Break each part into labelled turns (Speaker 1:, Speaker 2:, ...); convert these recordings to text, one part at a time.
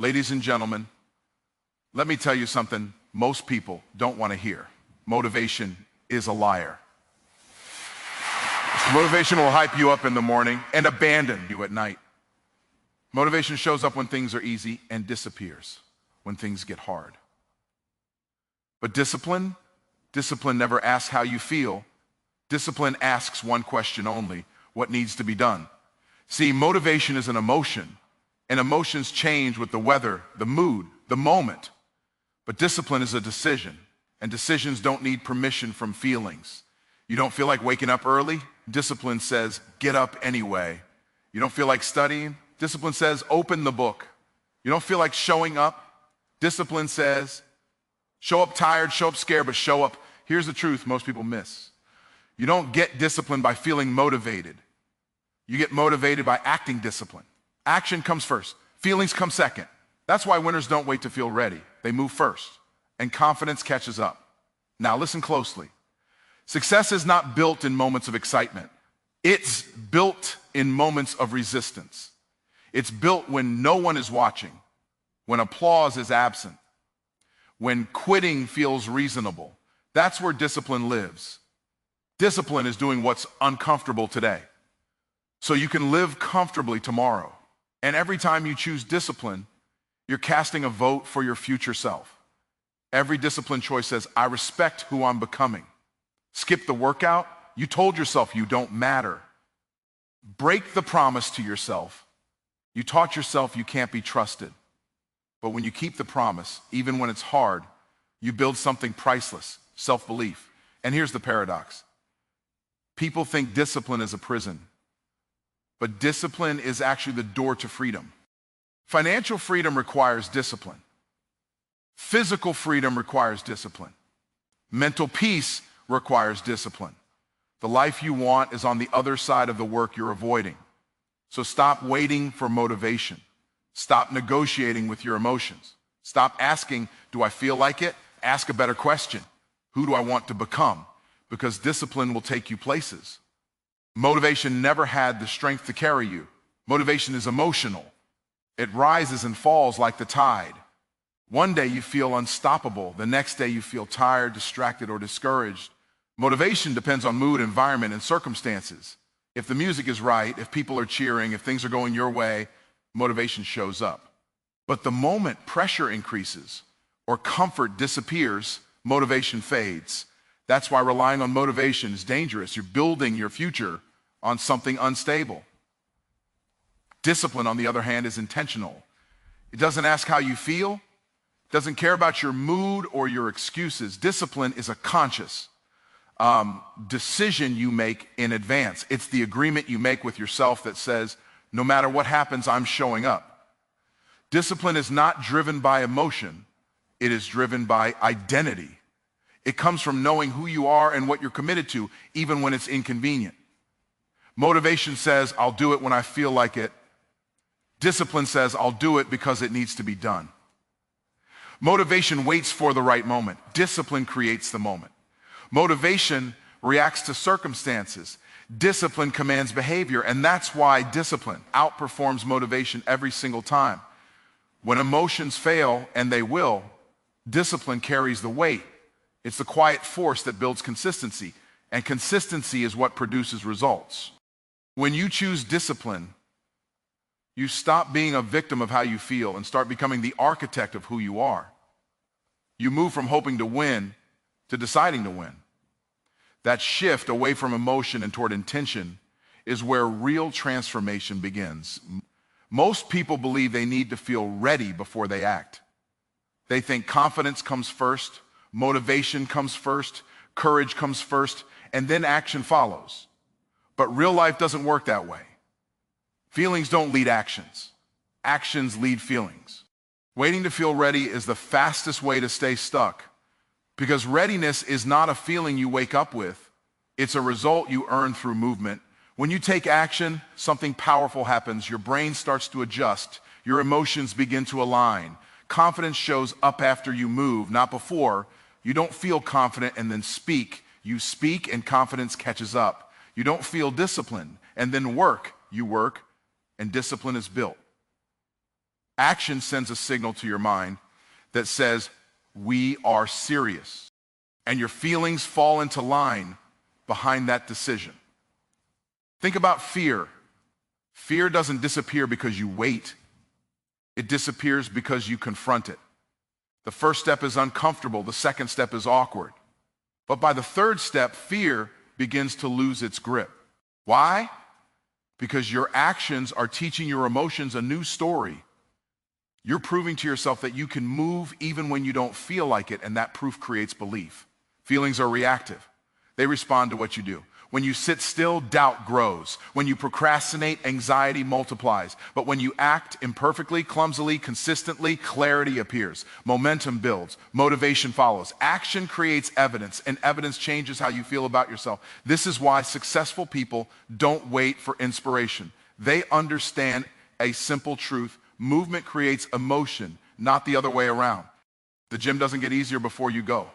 Speaker 1: Ladies and gentlemen, let me tell you something most people don't want to hear. Motivation is a liar. Motivation will hype you up in the morning and abandon you at night. Motivation shows up when things are easy and disappears when things get hard. But discipline never asks how you feel. Discipline asks one question only: what needs to be done? See, motivation is an emotion, and emotions change with the weather, the mood, the moment. But discipline is a decision, and decisions don't need permission from feelings. You don't feel like waking up early? Discipline says, get up anyway. You don't feel like studying? Discipline says, open the book. You don't feel like showing up? Discipline says, show up tired, show up scared, but show up. Here's the truth most people miss. You don't get discipline by feeling motivated. You get motivated by acting discipline. Action comes first. Feelings come second. That's why winners don't wait to feel ready. They move first, and confidence catches up. Now listen closely. Success is not built in moments of excitement. It's built in moments of resistance. It's built when no one is watching, when applause is absent, when quitting feels reasonable. That's where discipline lives. Discipline is doing what's uncomfortable today, so you can live comfortably tomorrow. And every time you choose discipline, you're casting a vote for your future self. Every discipline choice says, I respect who I'm becoming. Skip the workout. You told yourself you don't matter. Break the promise to yourself. You taught yourself you can't be trusted. But when you keep the promise, even when it's hard, you build something priceless: self-belief. And here's the paradox. People think discipline is a prison, but discipline is actually the door to freedom. Financial freedom requires discipline. Physical freedom requires discipline. Mental peace requires discipline. The life you want is on the other side of the work you're avoiding. So stop waiting for motivation. Stop negotiating with your emotions. Stop asking, do I feel like it? Ask a better question. Who do I want to become? Because discipline will take you places. Motivation never had the strength to carry you. Motivation is emotional. It rises and falls like the tide. One day you feel unstoppable. The next day you feel tired, distracted, or discouraged. Motivation depends on mood, environment, and circumstances. If the music is right, if people are cheering, if things are going your way, motivation shows up. But the moment pressure increases or comfort disappears, motivation fades. That's why relying on motivation is dangerous. You're building your future on something unstable. Discipline, on the other hand, is intentional. It doesn't ask how you feel. It doesn't care about your mood or your excuses. Discipline is a conscious decision you make in advance. It's the agreement you make with yourself that says, no matter what happens, I'm showing up. Discipline is not driven by emotion. It is driven by identity. It comes from knowing who you are and what you're committed to, even when it's inconvenient. Motivation says, I'll do it when I feel like it. Discipline says, I'll do it because it needs to be done. Motivation waits for the right moment. Discipline creates the moment. Motivation reacts to circumstances. Discipline commands behavior, and that's why discipline outperforms motivation every single time. When emotions fail, and they will, discipline carries the weight. It's the quiet force that builds consistency, and consistency is what produces results. When you choose discipline, you stop being a victim of how you feel and start becoming the architect of who you are. You move from hoping to win to deciding to win. That shift away from emotion and toward intention is where real transformation begins. Most people believe they need to feel ready before they act. They think confidence comes first, motivation comes first, courage comes first, and then action follows. But real life doesn't work that way. Feelings don't lead actions. Actions lead feelings. Waiting to feel ready is the fastest way to stay stuck, because readiness is not a feeling you wake up with. It's a result you earn through movement. When you take action, something powerful happens. Your brain starts to adjust. Your emotions begin to align. Confidence shows up after you move, not before. You don't feel confident and then speak. You speak and confidence catches up. You don't feel discipline and then work. You work and discipline is built. Action sends a signal to your mind that says, we are serious. And your feelings fall into line behind that decision. Think about fear. Fear doesn't disappear because you wait. It disappears because you confront it. The first step is uncomfortable. The second step is awkward. But by the third step, fear begins to lose its grip. Why? Because your actions are teaching your emotions a new story. You're proving to yourself that you can move even when you don't feel like it, and that proof creates belief. Feelings are reactive. They respond to what you do. When you sit still, doubt grows. When you procrastinate, anxiety multiplies. But when you act imperfectly, clumsily, consistently, clarity appears. Momentum builds. Motivation follows. Action creates evidence, and evidence changes how you feel about yourself. This is why successful people don't wait for inspiration. They understand a simple truth. Movement creates emotion, not the other way around. The gym doesn't get easier before you go.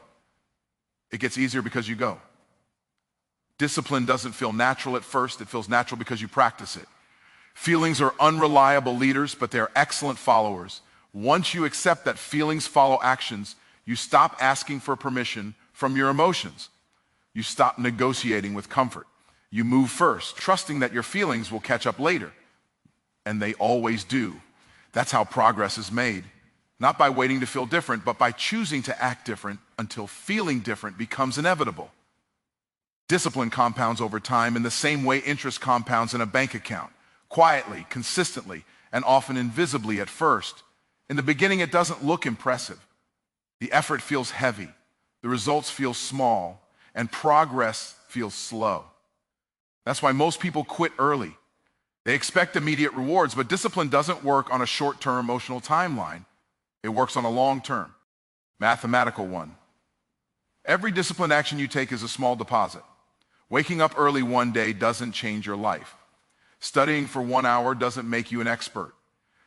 Speaker 1: It gets easier because you go. Discipline doesn't feel natural at first. It feels natural because you practice it. Feelings are unreliable leaders, but they're excellent followers. Once you accept that feelings follow actions, you stop asking for permission from your emotions. You stop negotiating with comfort. You move first, trusting that your feelings will catch up later. And they always do. That's how progress is made. Not by waiting to feel different, but by choosing to act different until feeling different becomes inevitable. Discipline compounds over time in the same way interest compounds in a bank account, quietly, consistently, and often invisibly at first. In the beginning, it doesn't look impressive. The effort feels heavy, the results feel small, and progress feels slow. That's why most people quit early. They expect immediate rewards, but discipline doesn't work on a short-term emotional timeline. It works on a long-term, mathematical one. Every disciplined action you take is a small deposit. Waking up early one day doesn't change your life. Studying for 1 hour doesn't make you an expert.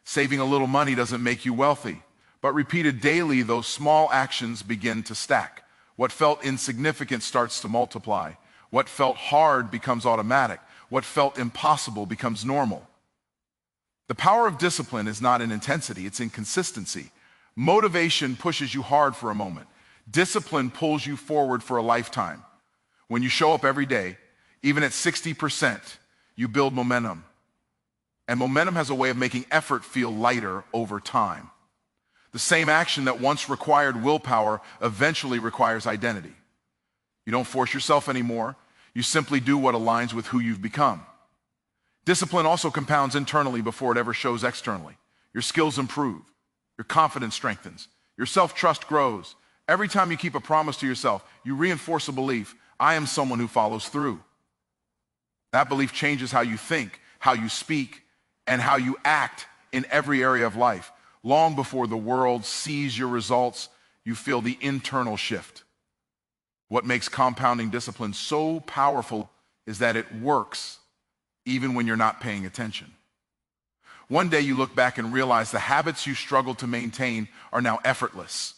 Speaker 1: Saving a little money doesn't make you wealthy. But repeated daily, those small actions begin to stack. What felt insignificant starts to multiply. What felt hard becomes automatic. What felt impossible becomes normal. The power of discipline is not in intensity, it's in consistency. Motivation pushes you hard for a moment. Discipline pulls you forward for a lifetime. When you show up every day, even at 60%, you build momentum. And momentum has a way of making effort feel lighter over time. The same action that once required willpower eventually requires identity. You don't force yourself anymore. You simply do what aligns with who you've become. Discipline also compounds internally before it ever shows externally. Your skills improve. Your confidence strengthens. Your self-trust grows. Every time you keep a promise to yourself, you reinforce a belief, I am someone who follows through. That belief changes how you think, how you speak, and how you act in every area of life. Long before the world sees your results, you feel the internal shift. What makes compounding discipline so powerful is that it works even when you're not paying attention. One day you look back and realize the habits you struggled to maintain are now effortless.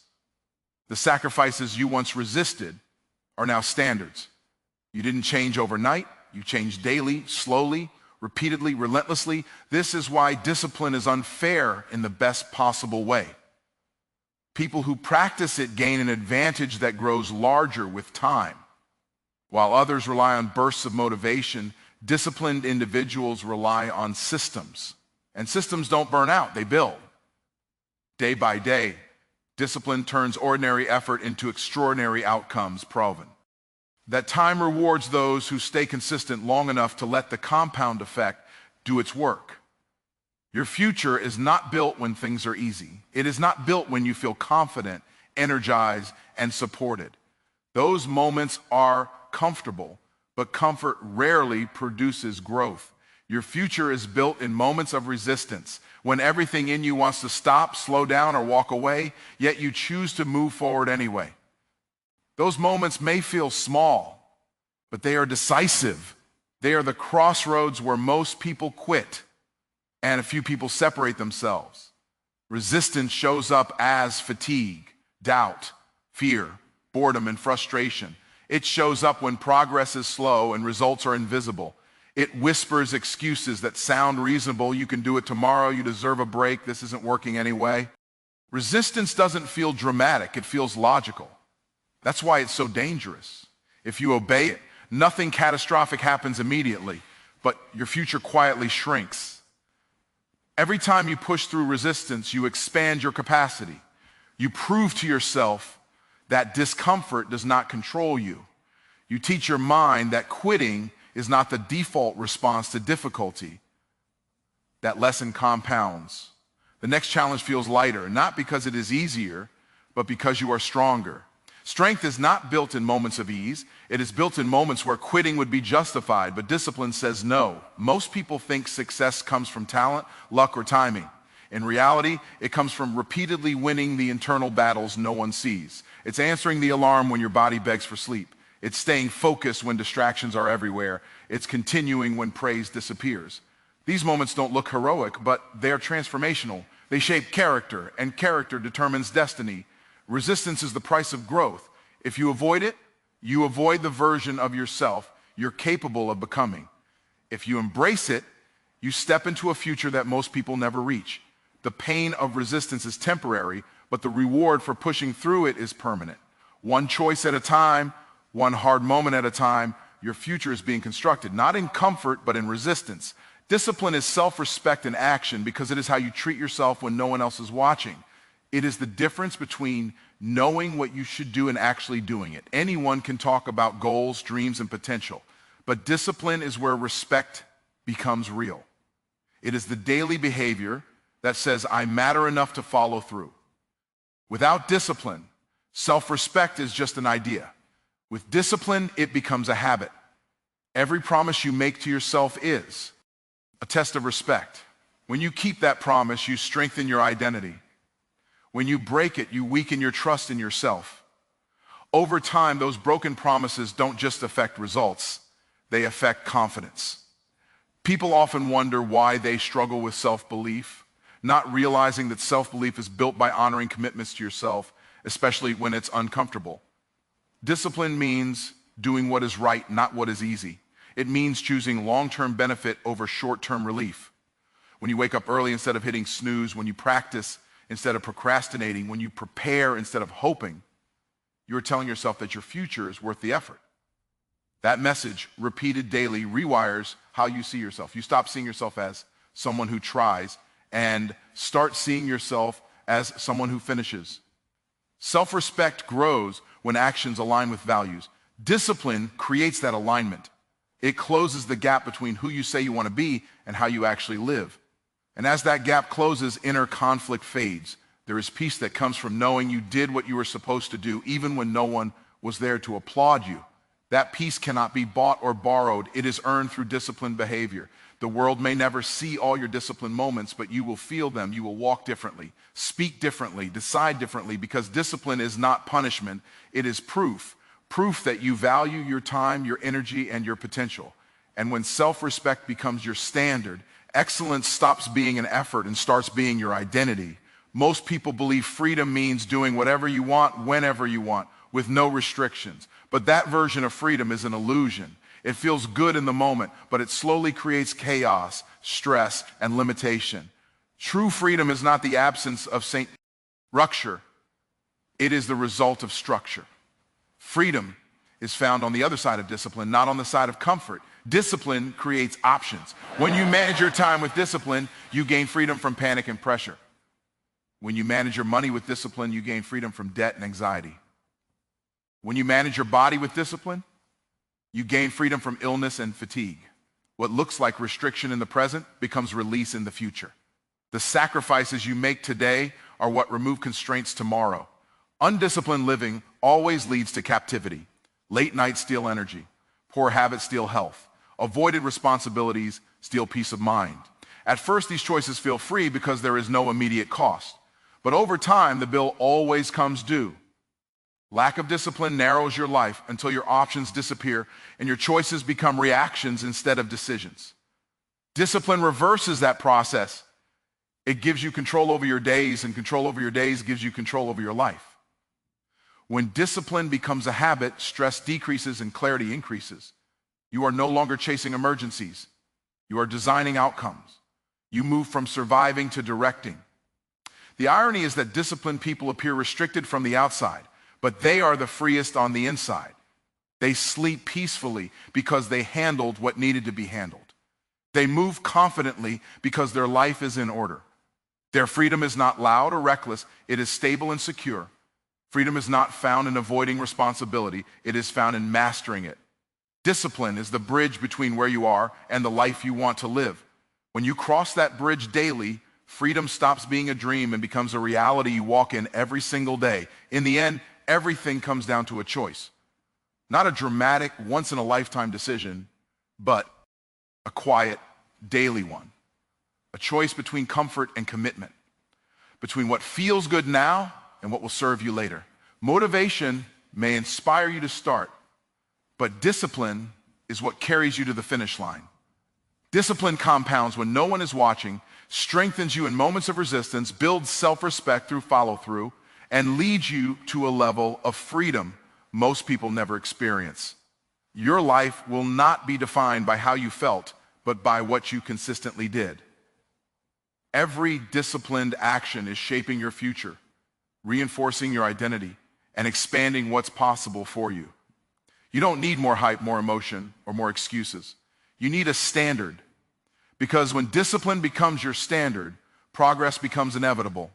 Speaker 1: The sacrifices you once resisted are now standards. You didn't change overnight. You changed daily, slowly, repeatedly, relentlessly. This is why discipline is unfair in the best possible way. People who practice it gain an advantage that grows larger with time. While others rely on bursts of motivation, disciplined individuals rely on systems. And systems don't burn out, they build. Day by day, discipline turns ordinary effort into extraordinary outcomes proven. That time rewards those who stay consistent long enough to let the compound effect do its work. Your future is not built when things are easy. It is not built when you feel confident, energized, and supported. Those moments are comfortable, but comfort rarely produces growth. Your future is built in moments of resistance, when everything in you wants to stop, slow down, or walk away, yet you choose to move forward anyway. Those moments may feel small, but they are decisive. They are the crossroads where most people quit and a few people separate themselves. Resistance shows up as fatigue, doubt, fear, boredom, and frustration. It shows up when progress is slow and results are invisible. It whispers excuses that sound reasonable. You can do it tomorrow. You deserve a break. This isn't working anyway. Resistance doesn't feel dramatic. It feels logical. That's why it's so dangerous. If you obey it, nothing catastrophic happens immediately, but your future quietly shrinks. Every time you push through resistance, you expand your capacity. You prove to yourself that discomfort does not control you. You teach your mind that quitting is not the default response to difficulty. That lesson compounds. The next challenge feels lighter, not because it is easier, but because you are stronger. Strength is not built in moments of ease. It is built in moments where quitting would be justified, but discipline says no. Most people think success comes from talent, luck, or timing. In reality, it comes from repeatedly winning the internal battles no one sees. It's answering the alarm when your body begs for sleep. It's staying focused when distractions are everywhere. It's continuing when praise disappears. These moments don't look heroic, but they're transformational. They shape character, and character determines destiny. Resistance is the price of growth. If you avoid it, you avoid the version of yourself you're capable of becoming. If you embrace it, you step into a future that most people never reach. The pain of resistance is temporary, but the reward for pushing through it is permanent. One choice at a time, one hard moment at a time, your future is being constructed, not in comfort, but in resistance. Discipline is self-respect in action because it is how you treat yourself when no one else is watching. It is the difference between knowing what you should do and actually doing it. Anyone can talk about goals, dreams, and potential, but discipline is where respect becomes real. It is the daily behavior that says, I matter enough to follow through. Without discipline, self-respect is just an idea. With discipline, it becomes a habit. Every promise you make to yourself is a test of respect. When you keep that promise, you strengthen your identity. When you break it, you weaken your trust in yourself. Over time, those broken promises don't just affect results, they affect confidence. People often wonder why they struggle with self-belief, not realizing that self-belief is built by honoring commitments to yourself, especially when it's uncomfortable. Discipline means doing what is right, not what is easy. It means choosing long-term benefit over short-term relief. When you wake up early instead of hitting snooze, when you practice instead of procrastinating, when you prepare instead of hoping, you're telling yourself that your future is worth the effort. That message, repeated daily, rewires how you see yourself. You stop seeing yourself as someone who tries and start seeing yourself as someone who finishes. Self-respect grows when actions align with values. Discipline creates that alignment. It closes the gap between who you say you want to be and how you actually live. And as that gap closes, inner conflict fades. There is peace that comes from knowing you did what you were supposed to do, even when no one was there to applaud you. That peace cannot be bought or borrowed. It is earned through disciplined behavior. The world may never see all your disciplined moments, but you will feel them. You will walk differently, speak differently, decide differently, because discipline is not punishment. It is proof that you value your time, your energy, and your potential. And when self-respect becomes your standard, excellence stops being an effort and starts being your identity. Most people believe freedom means doing whatever you want, whenever you want, with no restrictions. But that version of freedom is an illusion. It feels good in the moment, but it slowly creates chaos, stress, and limitation. True freedom is not the absence of structure. It is the result of structure. Freedom is found on the other side of discipline, not on the side of comfort. Discipline creates options. When you manage your time with discipline, you gain freedom from panic and pressure. When you manage your money with discipline, you gain freedom from debt and anxiety. When you manage your body with discipline, you gain freedom from illness and fatigue. What looks like restriction in the present becomes release in the future. The sacrifices you make today are what remove constraints tomorrow. Undisciplined living always leads to captivity. Late nights steal energy. Poor habits steal health. Avoided responsibilities steal peace of mind. At first, these choices feel free because there is no immediate cost. But over time, the bill always comes due. Lack of discipline narrows your life until your options disappear and your choices become reactions instead of decisions. Discipline reverses that process. It gives you control over your days, and control over your days gives you control over your life. When discipline becomes a habit, stress decreases and clarity increases. You are no longer chasing emergencies. You are designing outcomes. You move from surviving to directing. The irony is that disciplined people appear restricted from the outside, but they are the freest on the inside. They sleep peacefully because they handled what needed to be handled. They move confidently because their life is in order. Their freedom is not loud or reckless. It is stable and secure. Freedom is not found in avoiding responsibility. It is found in mastering it. Discipline is the bridge between where you are and the life you want to live. When you cross that bridge daily, freedom stops being a dream and becomes a reality you walk in every single day. In the end, everything comes down to a choice. Not a dramatic, once-in-a-lifetime decision, but a quiet, daily one. A choice between comfort and commitment, between what feels good now and what will serve you later. Motivation may inspire you to start, but discipline is what carries you to the finish line. Discipline compounds when no one is watching, strengthens you in moments of resistance, builds self-respect through follow-through, and leads you to a level of freedom most people never experience. Your life will not be defined by how you felt, but by what you consistently did. Every disciplined action is shaping your future, reinforcing your identity, and expanding what's possible for you. You don't need more hype, more emotion, or more excuses. You need a standard, because when discipline becomes your standard, progress becomes inevitable.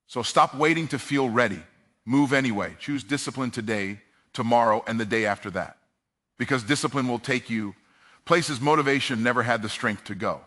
Speaker 1: So stop waiting to feel ready. Move anyway. Choose discipline today, tomorrow, and the day after that, because discipline will take you places motivation never had the strength to go.